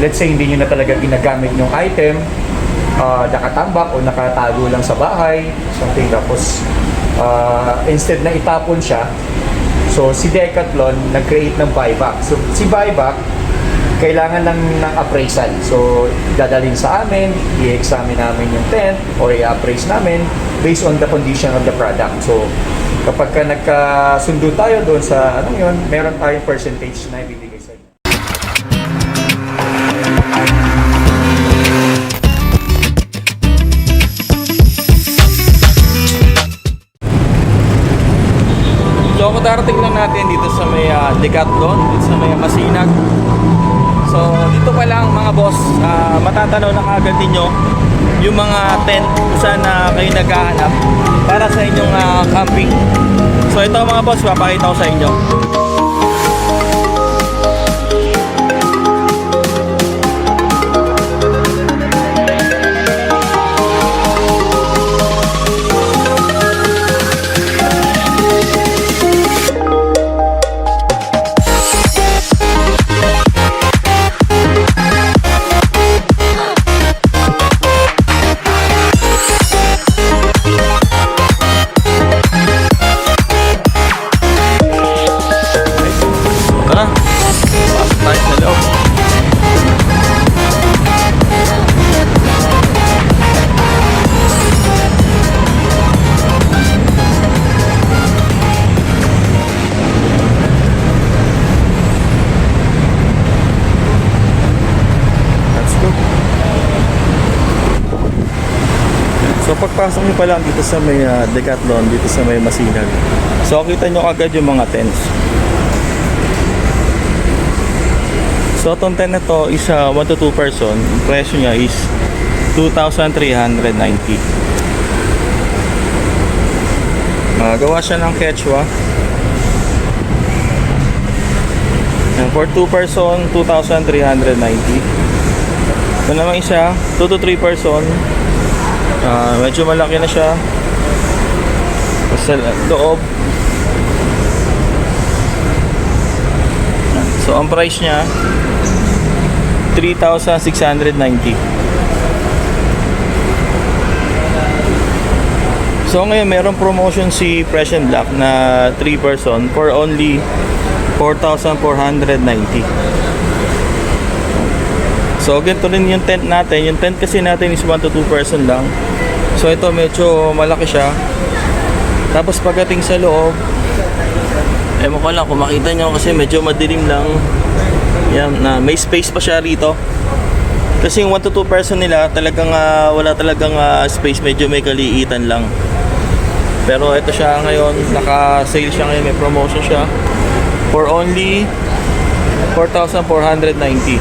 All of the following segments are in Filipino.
let's say hindi nyo na talaga ginagamit yung item, nakatambak o nakatago lang sa bahay, something, tapos instead na itapon siya, so si Decathlon nag-create ng buyback. So si buyback, kailangan ng appraisal. So dadalhin sa amin, i-examine namin yung tent or i-appraise namin based on the condition of the product. So kapag ka nagkasundo tayo doon sa anong yun, meron tayong percentage na ibibigay sa inyo. So kung darating lang natin dito sa may Decathlon, dito sa may Masinag. So dito pa lang mga boss, matatanaw na agad ninyo yung mga tent kung saan kayo naghahanap para sa inyong camping. So ito mga boss, papakita ko sa inyo. So pagpasok nyo pa lang dito sa may Decathlon, dito sa may Masinag. So kita nyo agad yung mga tents. So itong tent na to is 1 to 2 person. Yung presyo niya is 2,390. Gawa siya ng Quechua. And for 2 person, 2,390. Ito naman isa, 2 to 3 person. Medyo malaki na siya. Sa loob. So ang price niya 3,690. So ngayon meron promotion si Fresh and Black na 3 person for only 4,490. So ganito rin yung tent natin. Yung tent kasi natin is 1 to 2 person lang. So ito medyo malaki siya. Tapos pagdating sa loob, ewan ko lang kung makita nyo kasi medyo madilim lang. Yan, na may space pa siya rito. Kasi yung 1 to 2 person nila talagang wala talagang space, medyo may kaliitan lang. Pero ito siya ngayon, naka-sale siya ngayon, may promotion siya for only 4,490.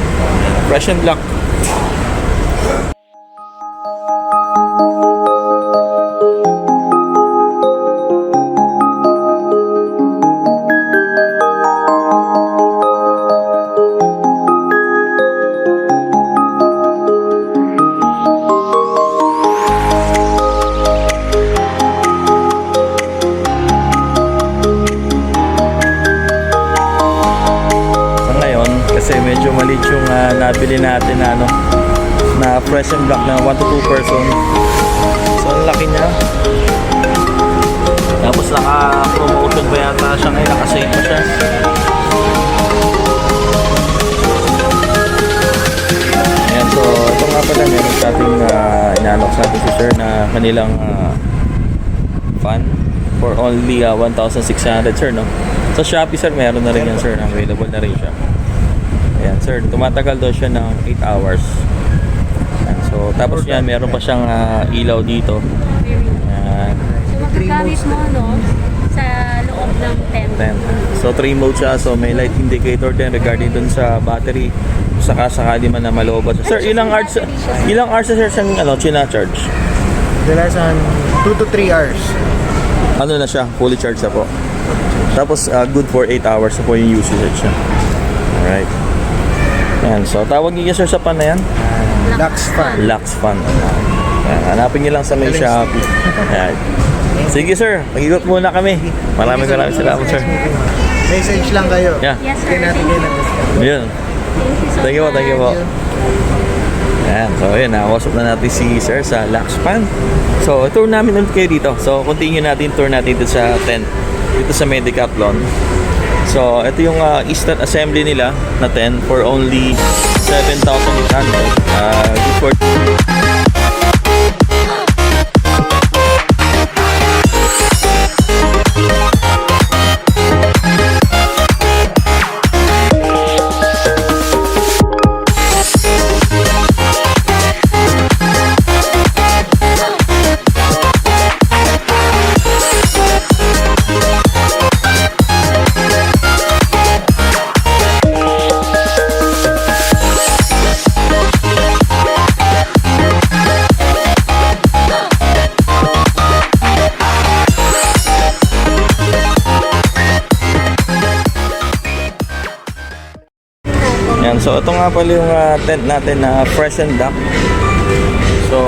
Fresh and Black. Kasi medyo maliit yung nabili natin na na Fresh and Black na 1 to 2 person. So ang laki niya. Tapos naka-promotion pa yata siya ngayon, naka-sale pa siya. Ayan, so ito nga pala meron sa ating inanok sa ating si sir na kanilang fan for only 1,600 sir, no? Sa Shopee sir meron na rin yan sir, available na rin siya. Ayan sir, tumatagal daw siya ng 8 hours. Ayan, so tapos yan, meron pa siyang ilaw dito. Ayan. So magagamit mo sa loob ng tent. So 3 mode siya, so may light indicator din regarding dun sa battery. Saka sakali man na maloobat. Sir, ilang hours sir siyang china-charge? Dalasan 2 to 3 hours. Ano na siya, fully charged na po. Tapos good for 8 hours po yung usage niya. Alright. Ayan, so tawag niyo sir sa pan na yan? Lux fan. Lux fan. Ayan, hanapin niyo lang sa may Shopee. Ayan. Sige sir, mag-ikot muna kami. Maraming salamat sir. Message lang kayo. Yeah. Yes sir. Kaya natin kayo ng discount. Yun. Thank you so much. Thank you po. Ayan, so yun, nakausap na natin si sir sa Lux Fan. So, tour namin ulit kayo dito. So, continue natin tour natin dito sa tent. Dito sa Decathlon. So, ito yung Eastern Assembly nila na tent for only 7,800. Good for... Yan, so ito nga pala yung tent natin na Fresh and Black. So,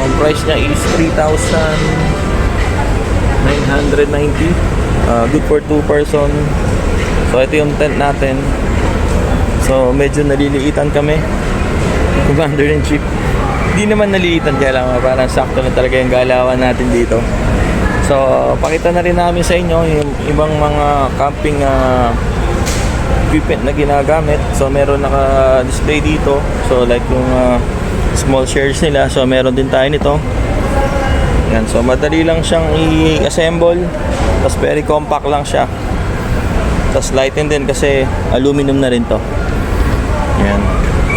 ang price niya is 3,990. Good for 2 person. So, ito yung tent natin. So, medyo naliliitan kami. Commander-in-Chief. Hindi naman naliliitan, kaya lang parang sakto na talaga yung galawan natin dito. So, pakita na rin namin sa inyo yung ibang mga camping equipment na ginagamit. So meron naka-display dito. So like yung small shares nila. So meron din tayo nito. Yan. So madali lang siyang i-assemble. Tapos very compact lang siya. Tapos lighten din kasi aluminum na rin to. Yan.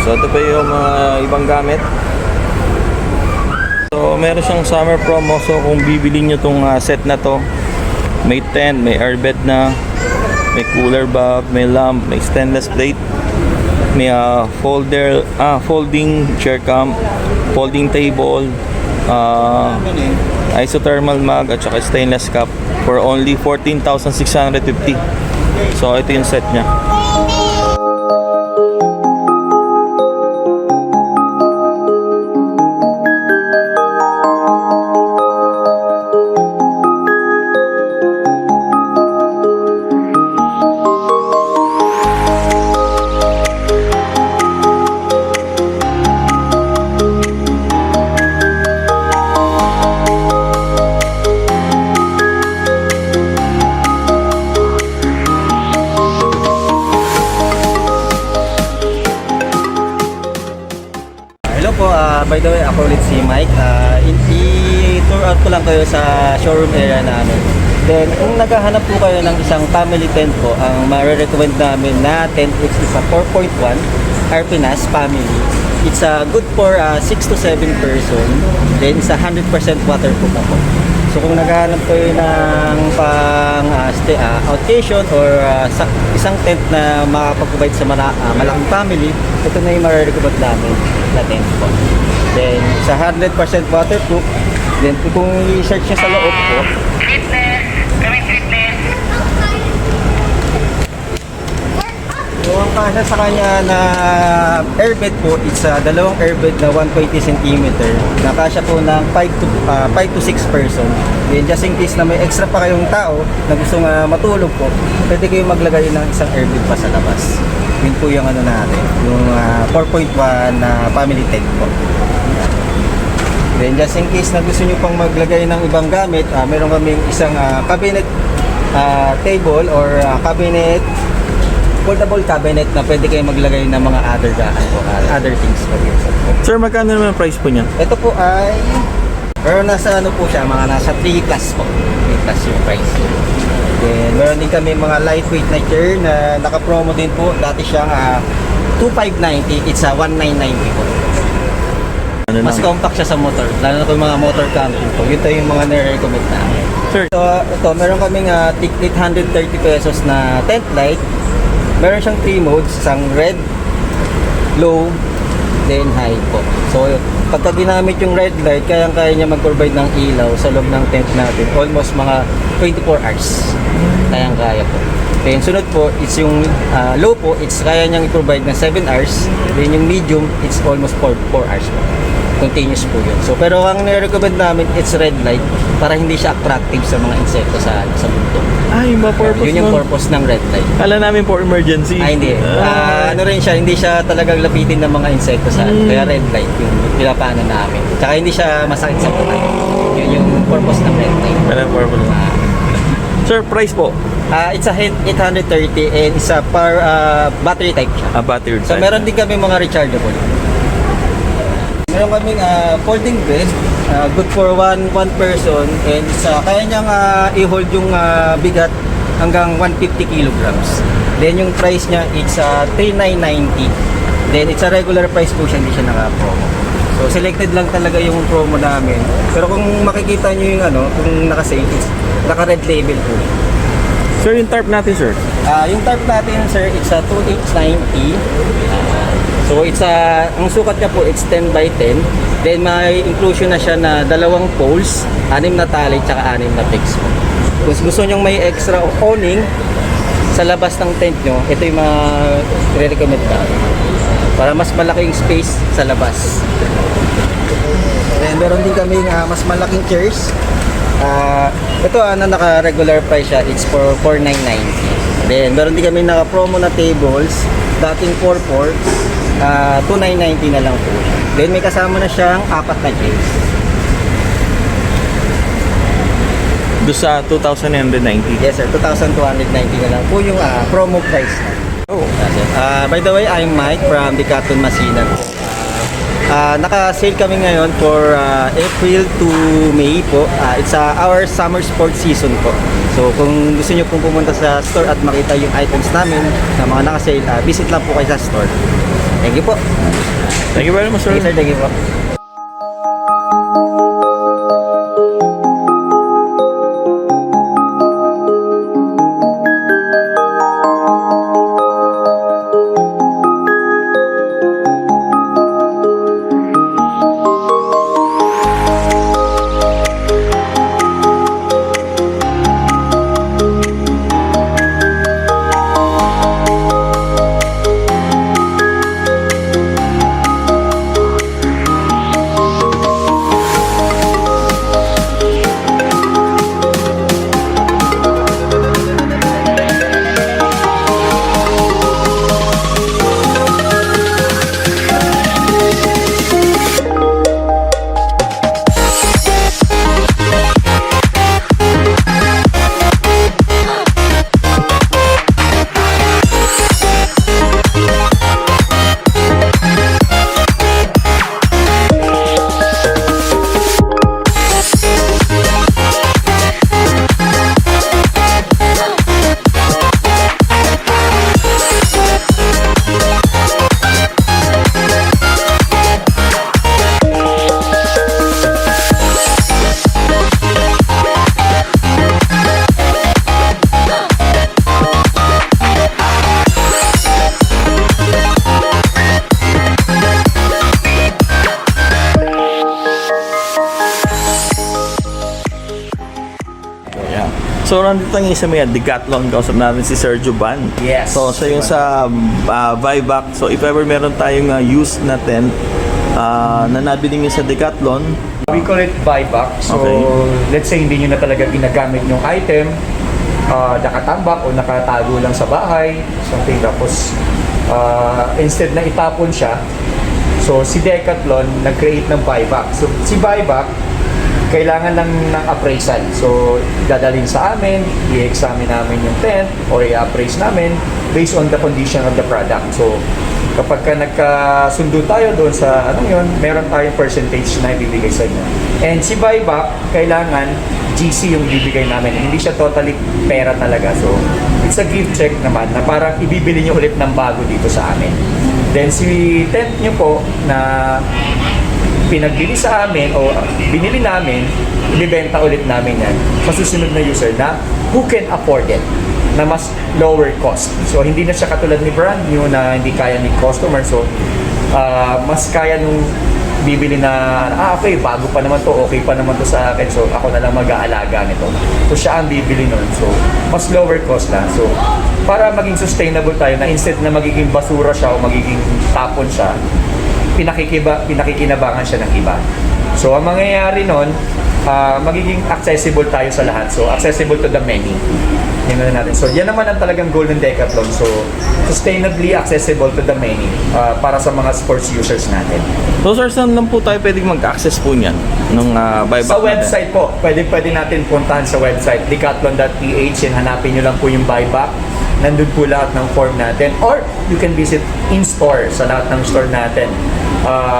So ito pa yung mga ibang gamit. So So, meron siyang summer promo. So, kung bibili nyo tong set na to, may tent, may airbed na, may cooler bag, may lamp, may stainless plate, may folding chair cam, folding table, isothermal mug, at saka stainless cup for only 14,650. So, ito yung set niya. Hello po, by the way, ako ulit si Mike. I-tour out ko lang kayo sa showroom area namin. Then, kung naghahanap po kayo ng isang family tent po, ang ma-recommend namin na tent is a 4.1 RPNAS family. It's good for 6 to 7 person. Then, it's 100% waterproof po. So, kung naghahanap kayo ng pang outcation or isang tent na makapag-provide sa malaking family, ito na yung ma-recommend namin na tent po. Then, sa 100% waterproof, then kung i-search nyo sa loob po, so, ang kasya sa kanya na airbed po, it's dalawang airbed na 120 cm. Nakasya po ng 5 to 6 person. Then just in case na may extra pa kayong tao na gustong matulog po, pwede kayo maglagay ng isang airbed pa sa labas. Yun po yung ano natin, yung 4.1 na family tent po. Then just in case na gusto nyo pang maglagay ng ibang gamit, meron kaming isang cabinet table or cabinet, foldable cabinet na pwede kayo maglagay ng mga other things po. Sir, magkano naman ang price po niyan? Ito po ay, pero nasa ano po siya, mga nasa 3 plus po. 3 plus yung price. Then, meron din kami mga lightweight na chair na naka-promo din po. Dati siyang 2,590, it's 1,990 po. Ano Mas compact siya sa motor, lalo na kung mga motor camping po. Ito yung mga nire-recommend namin. Sir, So, ito, meron kaming 830 pesos na tent light. Meron siyang 3 modes, isang red, low, then high po. So, pagka ginamit yung red light, kayang-kaya niya mag-provide ng ilaw sa loob ng tent natin. Almost mga 24 hours. Kayang-kaya po. Then, sunod po, it's yung low po, it's kaya niyang i-provide ng 7 hours. Then, yung medium, it's almost 4 hours po. Continuous po yun. So, pero ang nire-recommend namin, it's red light para hindi siya attractive sa mga insekto sa mundo. ay, ma-purpose Yun yung purpose ng red light. Kala namin for emergency. Hindi. Ano rin siya, hindi siya talagang lapitin ng mga insekto sa kaya red light yung pinapaanan namin. Tsaka hindi siya masakit sa mata. Yun yung purpose ng red light. Kala purpose. Sir, price po? It's a 830 and it's a battery type siya. Battery So type. meron din kami mga rechargeable. Meron kaming folding bed, good for one person and kaya niyang i-hold yung bigat hanggang 150 kilograms. Then yung price niya, it's 3,990. Then it's a regular price po siya, hindi siya naka-promo. So selected lang talaga yung promo namin. Pero kung makikita niyo yung kung naka-sale, it's naka-red label po. Sir, yung tarp natin, sir? Yung tarp natin, sir, it's 2,890. So it's ang sukat niya po, it's 10 by 10. Then may inclusion na siya na 2 poles, 6 na tali, tsaka 6 na pegs po. Kung gusto nyong may extra awning sa labas ng tent nyo, ito yung mga re-recommend ka. Para mas malaking space sa labas. And meron din kaming mas malaking chairs. Ito naka-regular price siya, it's for 4,990. Then meron din kami naka-promo na tables, dating 4-4, 2,990 na lang po. Then may kasama na siyang 4 na chairs. Do sa 2,990. Yes sir, 2,290 na lang po yung promo price. Oh. By the way, I'm Mike from Decathlon Masinag. Naka-sale kami ngayon for April to May po. It's our summer sports season po. So kung gusto nyo pong pumunta sa store at makita yung items namin na mga naka-sale, visit lang po kayo sa store. Thank you po. Thank you very much, sir. Thank you sir, thank you po. So, nandito tayo sa may Decathlon. Kausap natin si Sir Juban. Yes. So, siya yung sa buyback. So, if ever meron tayong used na tent na nabili nyo sa Decathlon, We call it buyback. So, Okay. let's say hindi nyo na talaga ginagamit yung item, nakatambak o nakatago lang sa bahay, something. Tapos, instead na itapon siya, so si Decathlon nag-create ng buyback. So, si buyback, kailangan lang ng appraisal. So, dadalhin sa amin, i-examine namin yung tent or i-appraise namin based on the condition of the product. So, kapag ka nagkasundo tayo doon sa yun, meron tayong percentage na ibibigay sa inyo. And si buyback, kailangan GC yung ibibigay namin. Hindi siya totally pera talaga. So, it's a give check naman na parang ibibili nyo ulit ng bago dito sa amin. Then, si tent nyo po na pinagbili sa amin o binili namin, ibibenta ulit namin yan sa susunod na user na who can afford it na mas lower cost. So, hindi na siya katulad ni brand new na hindi kaya ni customer. So, mas kaya nung bibili na, okay, bago pa naman to, okay pa naman to sa akin. So, ako na lang mag-aalaga nito. So, siya ang bibili nun. So, mas lower cost lang. So, para maging sustainable tayo na instead na magiging basura siya o magiging tapon siya, pinakikinabangan siya ng iba. So, ang mangyayari nun, magiging accessible tayo sa lahat. So, accessible to the many. Yan na natin. So, yan naman ang talagang goal ng Decathlon. So, sustainably accessible to the many para sa mga sports users natin. so sir, saan lang po tayo pwedeng mag-access po niyan nung buyback Sa natin? website po, pwede natin puntahan sa website, decathlon.ph, and hanapin nyo lang po yung buyback. Nandun po lahat ng form natin. Or, you can visit in-store sa lahat ng store natin.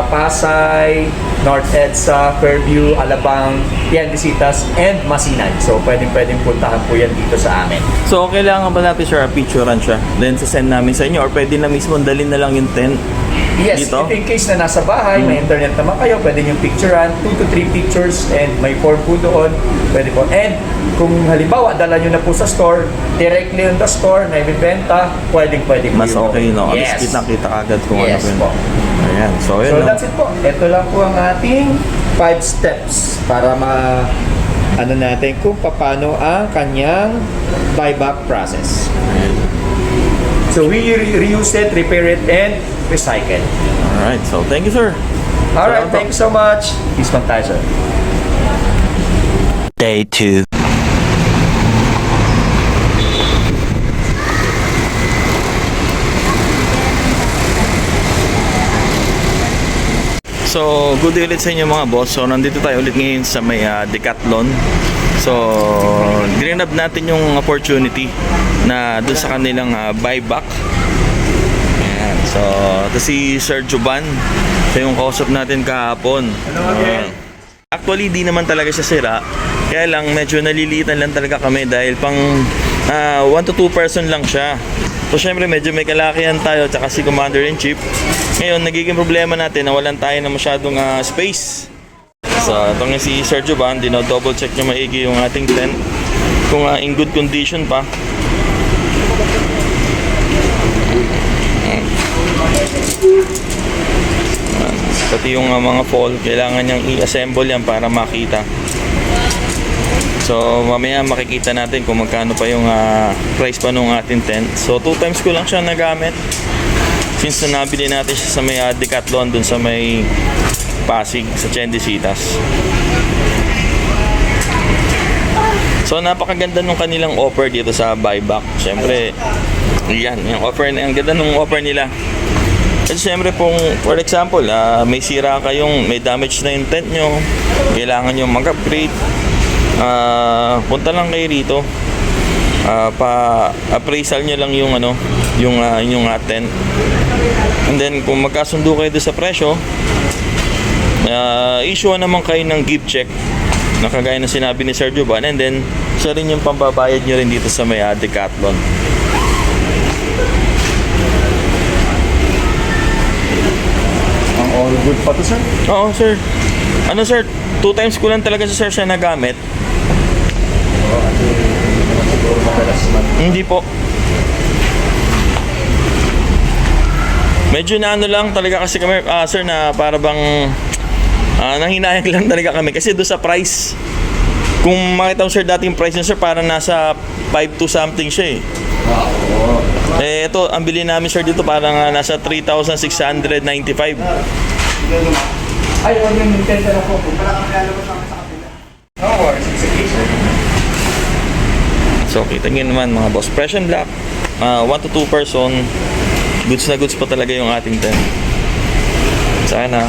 Pasay, North EDSA, Fairview, Alabang, Tiendesitas, and Masinag. So, pwedeng puntahan po yan dito sa amin. So, kailangan ba natin siya picturean siya? Then, sasend namin sa inyo or pwede na mismo dalhin na lang yung tent Yes, dito? if in case na nasa bahay, may internet naman kayo, pwede yung picturean, 2 to 3 pictures, and may form po doon, pwede po. And kung halimbawa, dala nyo na po sa store, directly on the store, na ibibenta, pwede Mas yun. okay, no? At Yes. least kita agad kung Yes ano po. Ayan, so yun, So no? that's it po. Ito lang po ang ating 5 steps para natin kung paano ang kanyang buyback process. So we reuse it, repair it, and recycle. Alright, so thank you, sir. Alright, thank you so much. Peace man tayo, sir. Day 2. So, good day ulit sa inyo mga boss. So, nandito tayo ulit ngayon sa may Decathlon. So, grinab natin yung opportunity na doon sa kanilang buyback. Ayan. So, ito si Sir Juban. Siya yung kausap natin kahapon. Actually, di naman talaga siya sira. Kaya lang, medyo nalilitan lang talaga kami dahil pang 1 to 2 person lang siya. So, syempre, medyo may kalakihan tayo tsaka si Commander-in-Chief. Ngayon, nagiging problema natin na walan tayo na masyadong space. So, ito nga si Sir Juban, double check niya maigi yung ating tent kung in good condition pa. Pati yung mga fall, kailangan niyang i-assemble yan para makita. So, mamaya makikita natin kung magkano pa yung price pa nung ating tent. So, 2 times ko lang siya nagamit. Since na nabili natin siya sa may Decathlon dun sa may Pasig, sa Tiendesitas. So, napakaganda nung kanilang offer dito sa buyback. Siyempre, yan, yung offer, ang ganda nung offer nila. Kasi siyempre kung, for example, may sira kayong, may damage na yung tent nyo, kailangan nyo mag-upgrade, punta lang kayo rito. Pa-appraisal nyo lang yung yung tent. And then kung magkasundo kayo doon sa presyo, issue naman kayo ng give check na kagaya na sinabi ni Sir Juban, and then siya rin yung pambabayad nyo rin dito sa may Decathlon. Ang all good pa to, sir? Oo, sir. Ano, sir? 2 times ko lang talaga sa sir siya nagamit. Hindi po. Medyo na ano lang talaga kasi kami, sir, na para bang nanghinayang lang talaga kami kasi doon sa price. Kung makita mo sir dating price niya sir, parang nasa 5 to something siya eh. Eh ito, ang bili namin sir dito parang nasa 3,695. Ay, huwag yung Nintendo na po. No worries, it's okay, sir. So kita nyo naman mga boss, fresh and black, 1 to 2 person, goods na goods pa talaga yung ating tent. Sana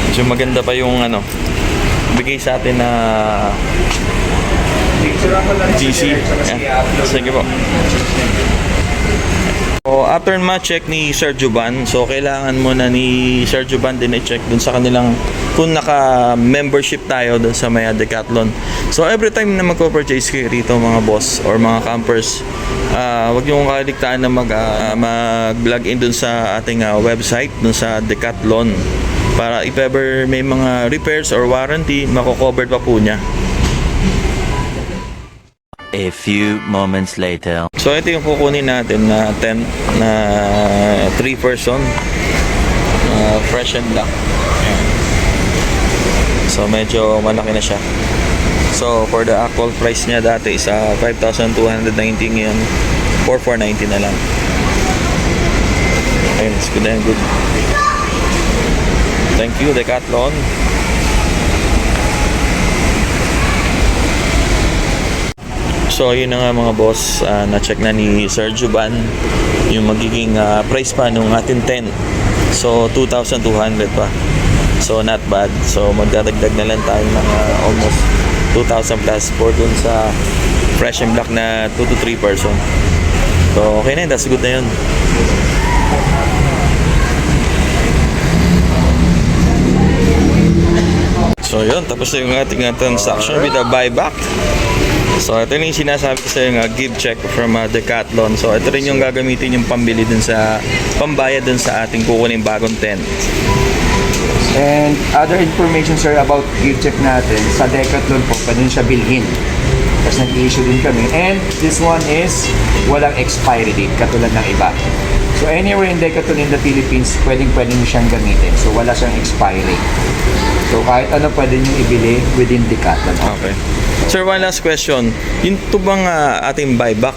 medyo maganda pa yung ano bigay sa atin na Picture ako lang GC. Sige po. So, after ma-check ni Sir Juban, so kailangan muna ni Sir Juban din i-check dun sa kanilang kung naka-membership tayo dun sa Maya Decathlon. So every time na magpo-purchase kayo rito mga boss or mga campers, wag niyo kong kaligtaan na mag-log in dun sa ating website, dun sa Decathlon, para if ever may mga repairs or warranty, mako-cover pa po niya. A few moments later. So ito yung kukunin natin na tent na 3 person, fresh and black. Ayan. So medyo malaki na siya. So for the actual price niya dati is 5,290, ngayon 4,490 na lang. Ayun, it's good and good. Thank you Decathlon. So yun na nga mga boss, na-check na ni Sir Juban yung magiging price pa nung ating tent. So 2,200 pa. So not bad. So magdadagdag na lang tayo ng almost 2,000 plus for dun sa fresh and black na 2 to 3 person. So okay na yun, that's good na yun. So yun, tapos na yung ating transaction with a buyback. So ito rin yung sinasabi ko sa yung give check from Decathlon. So ito rin yung gagamitin yung pambili dun sa pambayad dun sa ating kukunin bagong tent. And other information, sir, about gift check natin, sa Decathlon po, pwede nyo siya bilhin. Tapos nag-i-issue din kami. And this one is walang expiry date, katulad ng iba. So anywhere in Decathlon in the Philippines, pwedeng nyo siyang gamitin. So wala siyang expiry. So kahit ano pwede nyo ibili within Decathlon. Okay. Sir, one last question. Yung to bang ating buyback,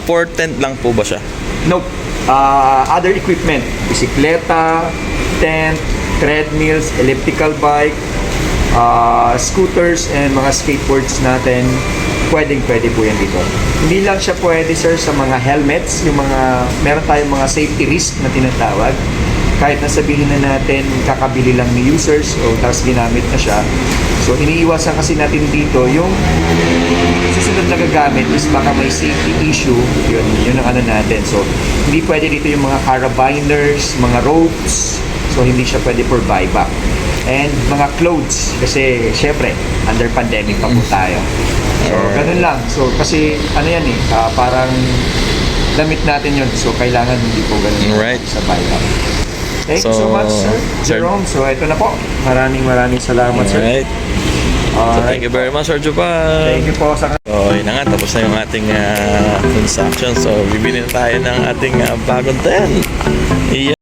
for tent lang po ba siya? Nope. Other equipment, bisikleta, tent, treadmills, elliptical bike, scooters, and mga skateboards natin, pwede po yan dito. Hindi lang siya pwede, sir, sa mga helmets, yung mga, meron tayong mga safety risk na tinatawag. Kahit nasabihin na natin kakabili lang ni users o tapos ginamit na siya. So iniiwasan kasi natin dito yung susunod na gagamit is baka may safety issue, yun ang ano natin. So hindi pwede dito yung mga carabiners, mga ropes, so hindi siya pwede for buyback. And mga clothes, kasi syempre under pandemic pa po tayo. So ganun lang. So kasi ano yan eh, parang damit natin yun. So kailangan hindi po ganun Right. sa buyback. Thank you so So, much, sir. sir. Jerome. So ito na po. Maraming salamat, sir. Alright. So thank you very much, Sir Juban. Thank you po sa So, yun na nga, tapos na yung ating transaction. So, bibili na tayo ng ating bagong tent. Yeah.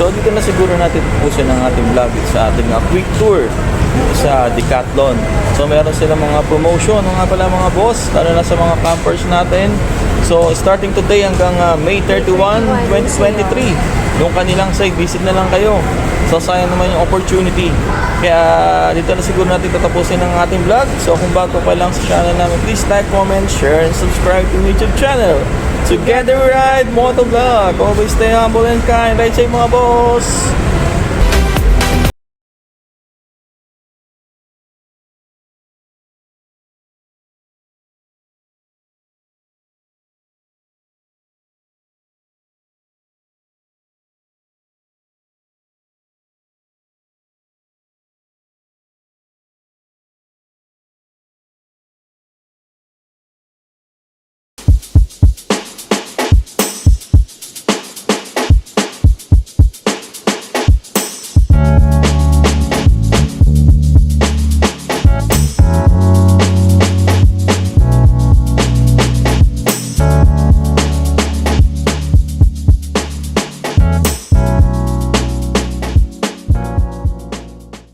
So dito na siguro natin pupusin ang ating vlog sa ating quick tour dito sa Decathlon. So meron sila mga promotion nga pala mga boss, lalo na sa mga campers natin. So starting today hanggang May 31, 2023, yung kanilang site, visit na lang kayo. So sayang naman yung opportunity. Kaya dito na siguro natin tatapusin ang ating vlog. So kung bago pa lang sa channel namin, please like, comment, share, and subscribe to YouTube channel. Together we ride Motovlog. Always stay humble and kind. Right side mga boss.